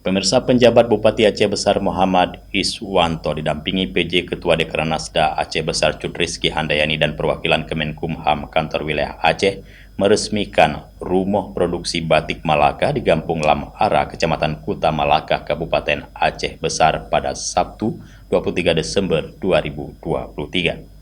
Pemirsa, penjabat Bupati Aceh Besar Muhammad Iswanto didampingi PJ Ketua Dekranasda Aceh Besar Cut Rizky Handayani dan perwakilan Kemenkumham Kantor Wilayah Aceh meresmikan Rumah Produksi Batik Malaka di Gampung Lam Ara, Kecamatan Kuta Malaka, Kabupaten Aceh Besar pada Sabtu 23 Desember 2023.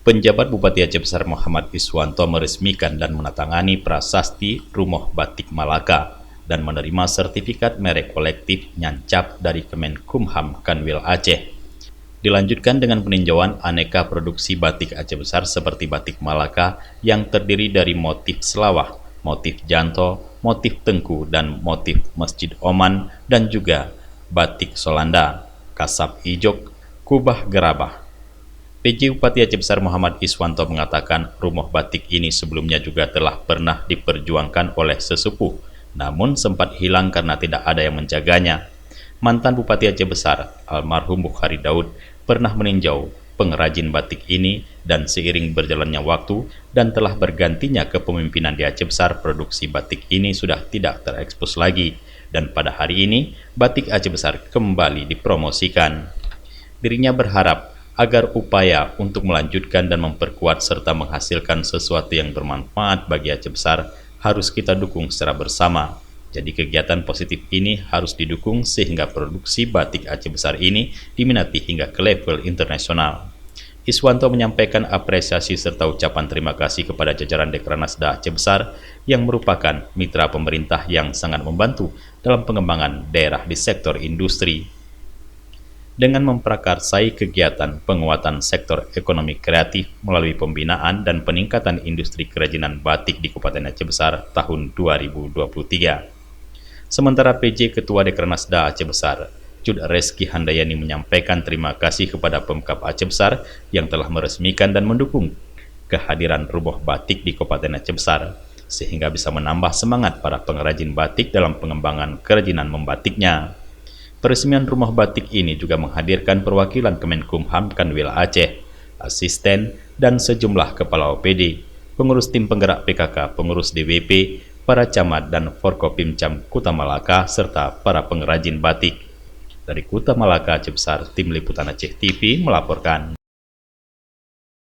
Penjabat Bupati Aceh Besar Muhammad Iswanto meresmikan dan menandatangani prasasti Rumah Batik Malaka dan menerima sertifikat merek kolektif nyancap dari Kemenkumham Kanwil Aceh. Dilanjutkan dengan peninjauan aneka produksi batik Aceh Besar seperti batik Malaka yang terdiri dari motif selawah, motif janto, motif tengku, dan motif Masjid Oman, dan juga batik Solanda, kasab ijok, kubah gerabah. PJ Bupati Aceh Besar Muhammad Iswanto mengatakan rumah batik ini sebelumnya juga telah pernah diperjuangkan oleh sesepuh, namun sempat hilang karena tidak ada yang menjaganya. Mantan Bupati Aceh Besar, almarhum Bukhari Daud, pernah meninjau pengrajin batik ini dan seiring berjalannya waktu dan telah bergantinya kepemimpinan di Aceh Besar, produksi batik ini sudah tidak terekspos lagi. Dan pada hari ini, batik Aceh Besar kembali dipromosikan. Dirinya berharap agar upaya untuk melanjutkan dan memperkuat serta menghasilkan sesuatu yang bermanfaat bagi Aceh Besar harus kita dukung secara bersama. Jadi kegiatan positif ini harus didukung sehingga produksi batik Aceh Besar ini diminati hingga ke level internasional. Iswanto menyampaikan apresiasi serta ucapan terima kasih kepada jajaran Dekranasda Aceh Besar yang merupakan mitra pemerintah yang sangat membantu dalam pengembangan daerah di sektor industri. Dengan memprakarsai kegiatan penguatan sektor ekonomi kreatif melalui pembinaan dan peningkatan industri kerajinan batik di Kabupaten Aceh Besar tahun 2023. Sementara PJ Ketua Dekranasda Aceh Besar, Cut Rizky Handayani menyampaikan terima kasih kepada Pemkab Aceh Besar yang telah meresmikan dan mendukung kehadiran rumah batik di Kabupaten Aceh Besar, sehingga bisa menambah semangat para pengrajin batik dalam pengembangan kerajinan membatiknya. Peresmian rumah batik ini juga menghadirkan perwakilan Kemenkumham Kanwil Aceh, asisten, dan sejumlah kepala OPD, pengurus tim penggerak PKK, pengurus DWP, para camat dan Forkopimcam Kuta Malaka, serta para pengrajin batik. Dari Kuta Malaka, Aceh Besar, Tim Liputan Aceh TV melaporkan.